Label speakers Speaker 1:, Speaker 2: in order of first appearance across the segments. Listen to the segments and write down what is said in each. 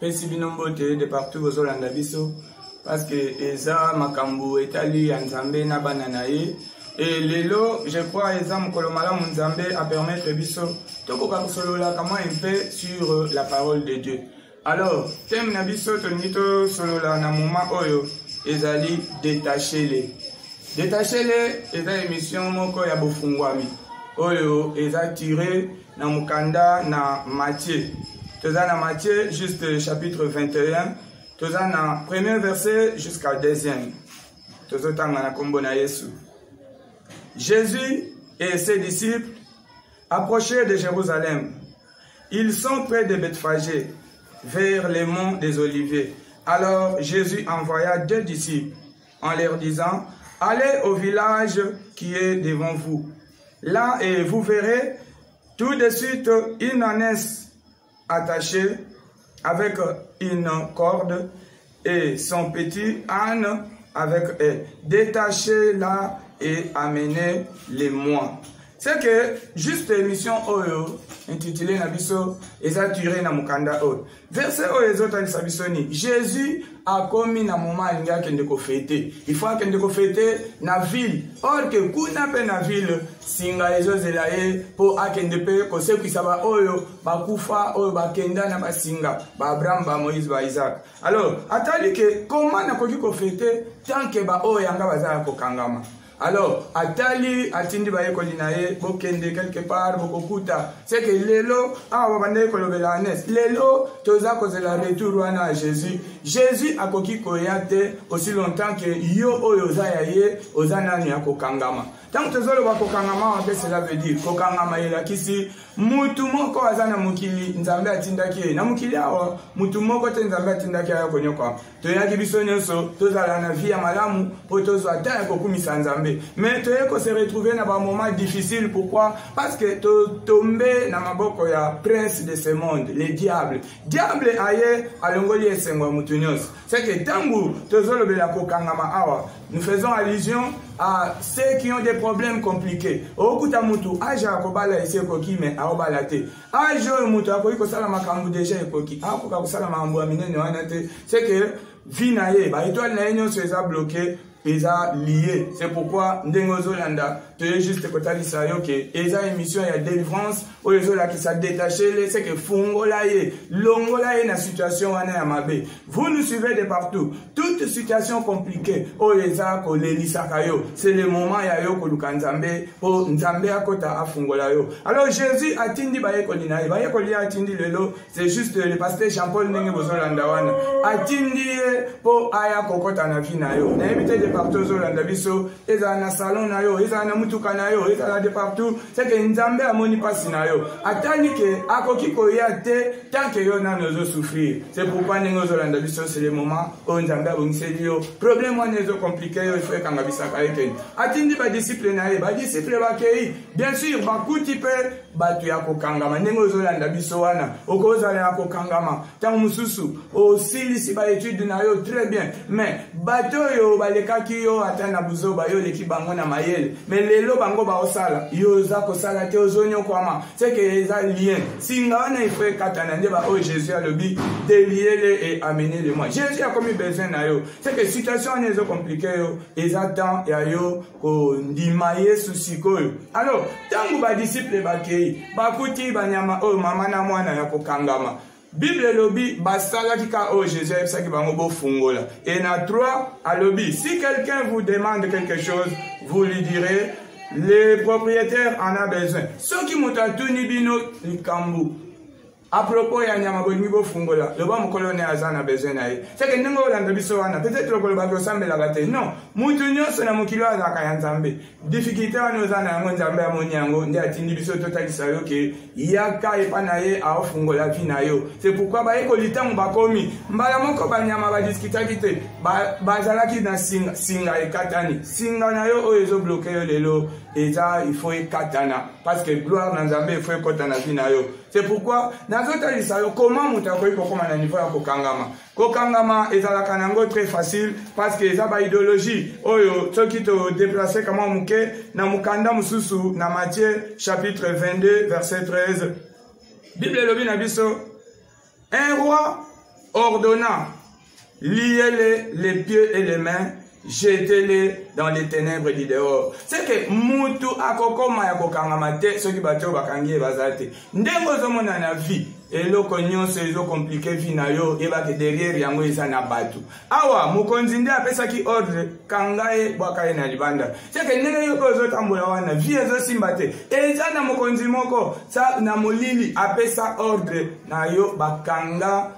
Speaker 1: Pesi binombote de partout bozolanda biso parce que eza makambo etali Nzambe na banana ye et lelo je crois eza mokolo malamu Nzambe a permettre biso tokoka kosolola comment un peu sur la parole de Dieu. Alors thème na biso tonito solola na moment oyo ezali détachez-les. Détachez-les eza émission moko ya bofungwami oyo eza tiré na mukanda na Matthieu. Tozana Matthieu, juste chapitre 21. Tozana premier verset jusqu'à deuxième. Tozotanga na kombo na Yesu. Jésus et ses disciples approchaient de Jérusalem. Ils sont près de Bethphagée, vers les monts des Oliviers. Alors Jésus envoya 2 disciples en leur disant: allez au village qui est devant vous. Là, et vous verrez tout de suite une ânesse attaché avec une corde et son petit âne avec elle. Détachez-la et amenez-les-moi. C'est que juste l'émission Oyo intitulée Nabiso Esaturé na Mukanda Oyo. Verset Oyo Ezota Sabisoni. Jésus a commis na moment alinga kende ko fêter. Il faut kende ko fêter na ville. Or que kuna pe na ville singa ezo zelaye po akende pe ko se kisaba Oyo bakufa Oyo bakenda na basinga ba Abraham ba Moïse ba Isaac. Alors atali que comment na koki ko fêter tant que ba Oyo yanga bazala ko kangama. Alors, atali atindi baye kolinaye bokende quelque part bokokuta c'est que lelo awa bande kolobela anes lelo toza kozela retour wana à Jésus. Jésus akoki koyate aussi longtemps que yo oyo ozayaye ozanani akokangama. Tant que tozolo bakokangama en fait cela veut dire kokangama yelakisi mutu moko azana mukili Nzambe atindaki na mukili awa mutu moko te Nzambe atindaki ayo konyoka toyaki biso nyonso tozala na vie ya malamu po tozwa ta kokumisa Nzambe. Mais tu es se retrouver dans un moment difficile. Pourquoi? Parce que tu tombé dans ma boko ya prince de ce monde, le diable. Diable aye alongoli esengwa mutunios. C'est que tangu tozolo bela kokangama awa. Nous faisons allusion à ceux qui ont des problèmes compliqués. Okuta mutu aja akobala ese koki me aobala te. Ajo mutu akoki kosala makambu deja ekoki. Akoka kosala makambu aminene wana te. C'est que vie na ye ba étoile na yenyo seza bloqué. Eza lié. C'est pourquoi Ndengozo Landa, tu es juste kotali sayo que eza émission ya délivrance ou les autres qui s'est détaché, c'est que fungolaye, longolaye na situation wana ya mabe. Vous nous suivez de partout. Toute situation compliquée, o eza ko lelisa kayo. C'est le moment ya yo ko lukanzambe o nzambe akota afungolayo. Alors Jésus atindi baye ko linaye, baye ko lia atindi lelo, c'est juste le pasteur Jean-Paul Ndengozo Landa wana. Atindi po aya kokota na vina yo. Na éviter de partout zolanda biso eza na salon na yo eza na mutuka na yo eza de partout c'est que Nzambe amoni pasi na yo atali ke akoki koya te tant que yo na nozo souffrir. C'est pourquoi ningo zolanda biso c'est le moment où Nzambe abongiseli yo problème wana ezo compliqué yo il faut kanga bisaka eken atindi ba disciple na ye ba disciple ba kei bien sûr ba kuti pe batu ya kokangama ningo zolanda biso wana okoza ya kokangama tant mususu o silisi ba étude na yo très bien mais bato yo baleka yo atana buzoba yo leki bango na mayele mais lelo bango ba osala yo za ko sala te ozonyo kwama c'est que eza lien singa wana il faut katana ndeba o Jésus a le but de lier et amener les moi Jésus a comme besoin na yo c'est que situation n'est pas compliquée yo eza temps ya yo ko ndimaye susiko yo. Alors tangu ba disciple ba kei ba kuti banyama o mama na mwana ya kokangama Bible lobby basala kika o Jésus ça qui va mo fungola. Et na 3 à lobby si quelqu'un vous demande quelque chose vous lui direz le propriétaire en a besoin. Ceux qui m'ont tuni bino likambu à propos ya nyama bolingi bo fungola le ba mokolo ne azana besoin na ye c'est que ndingo landa biso wana peut-être le ba ko sambela gate non mutu nyonso na mokilo azaka ya Nzambe difficulté wana ozana yango Nzambe amoni yango ndi atindi biso totalisa yo ke yaka epa na ye a fungola vi na yo. C'est pourquoi ba eko litango bakomi mbala moko banyama ba discutaki te bazalaki na singa ekatani singa na yo o ezo bloquer yo lelo eza il faut ekatana parce que gloire na Nzambe il faut ekotana vi na yo. C'est pourquoi comment mutakoyi kokoma na niveau ya kokangama. Kokangama ezalaka nango très facile parce que eza ba idéologie oyo soki to déplacer kama muke na mukanda mususu na Matthieu chapitre 22 verset 13. Bible lobi na biso Un roi ordonna, liez-les les pieds et les mains, jetez-les dans les ténèbres du dehors. C'est que mutu akokoma ya kokangama te soki bato bakangi bazate. Ndengo zomona na vie eloko nyonso ezo compliqué vie na yo ebake derrière yango eza na batu. Awa mokonzi nde apesaki ordre kangaye bwakaye na libanda. C'est que ndenge yo kozo tambola wana vie ezo simba te. Eza na mokonzi moko sa na molili apesa ordre na yo bakanga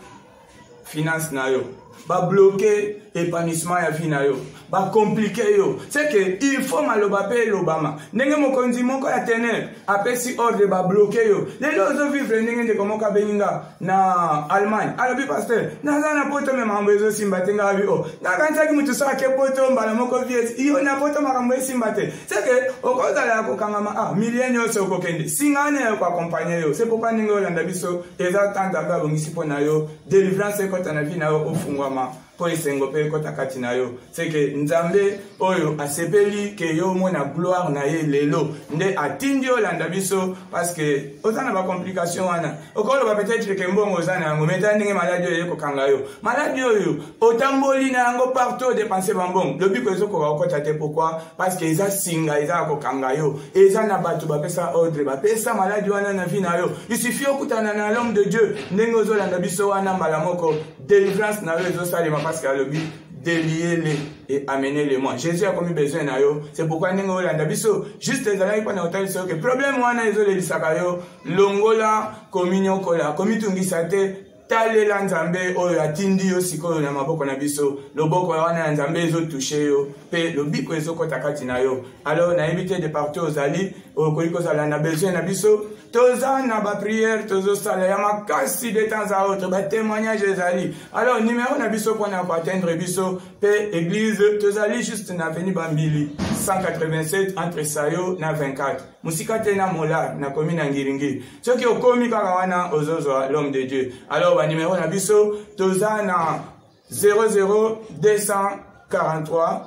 Speaker 1: finance na yo. Ba bloquer épanouissement ya vie na yo, ba compliquer yo. C'est que il faut maloba pe l'Obama. Ndenge mokonzi moko ya ténèbres apesi ordre ba bloquer yo. Les lozo vivre ndenge de komoka beninga na Allemagne. Alors pasteur, naza na poto me mambezo simbatenga bi o. Na kanta ki mutu sa ke poto mbala moko vies. Iyo na poto makambo simbate. C'est que okoza la ko kangama millions so ko kende. Singane ko accompagner yo. C'est pourquoi ndenge olanda biso eza tanda ba bongisi pona yo. Délivrance ko tana vie na yo ofungwa po esengo pe kota kati na yo. C'est que nzambe oyo asepeli ke yo mona gloire na ye lelo nde atindi olanda biso parce que ozana ba complication wana okolo ba peut-être ke mbongo ozana yango meta ndenge maladie oyo kokanga yo maladie oyo otamboli na yango partout dépenser bambongo le but ko ezoko ba okota te pourquoi parce que eza singa eza kokanga yo eza na batu ba pesa ordre ba pesa maladie wana na vie na yo. Il suffit okutana na l'homme de Dieu ndenge ozolanda biso wana mbala moko délivrance na yo ezosalema parce que le but délier-les et amener-les moi. Jésus a commis besoin na yo. C'est pourquoi nous olanda biso juste ezalaki pa na hôtel so que problème wana ezolelisaka yo longola communion kola komitungisa te talela nzambe oyo atindi yo sikoyo na maboko na biso loboko wana nzambe ezotouche yo pe lobiko ezokota kati na yo. Alors na éviter de partout ozali okoliko zala na besoin na biso toza na ba prière tozo sala ya makasi de temps à autre ba témoignage ezali. Alors numéro na biso pour atteindre biso pe église tozali juste na avenue Bambili 187 entre Sayo na 24 musika tena mola na commune Ngiringi soki okomi kaka wana ozozo l'homme de Dieu. Alors ba numéro na biso toza na 00 243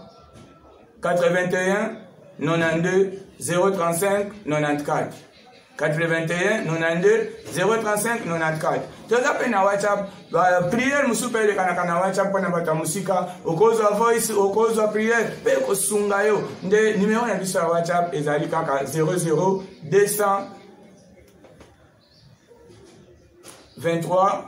Speaker 1: 81 92 035 94 81 92 035 94. Toza pe na WhatsApp prière musupe le kana WhatsApp pona bata musika okozwa voice okozwa prière pe kosunga yo nde numéro na biso ya WhatsApp ezali kaka 00 223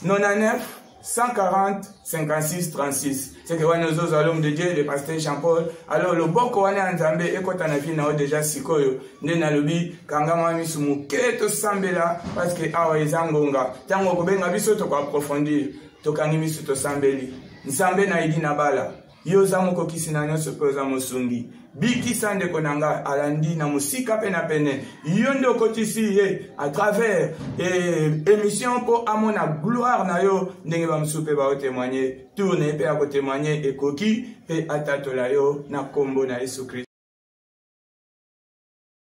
Speaker 1: 99 140 56 36. C'est que nous sommes l'homme de Dieu, le pasteur Jean-Paul. Alors le boko wana nzambe ekota na vie na déjà sikoyo. Nde na lobi kangama misu muketo sambela parce que awa ezangonga. Tango kobenga biso to ko approfondir. To kangi misu to sambeli. Nzambe na idi na bala. Yo za moko kisina nyoso pe za mosungi. Biki sande konanga alandi na musika pena pene yondo kotisi ye à travers émission pour amona gloire na yo ndenge ba musupe ba témoigner tourner pe a témoigner et koki pe atatola yo na kombo na Yesu Christ.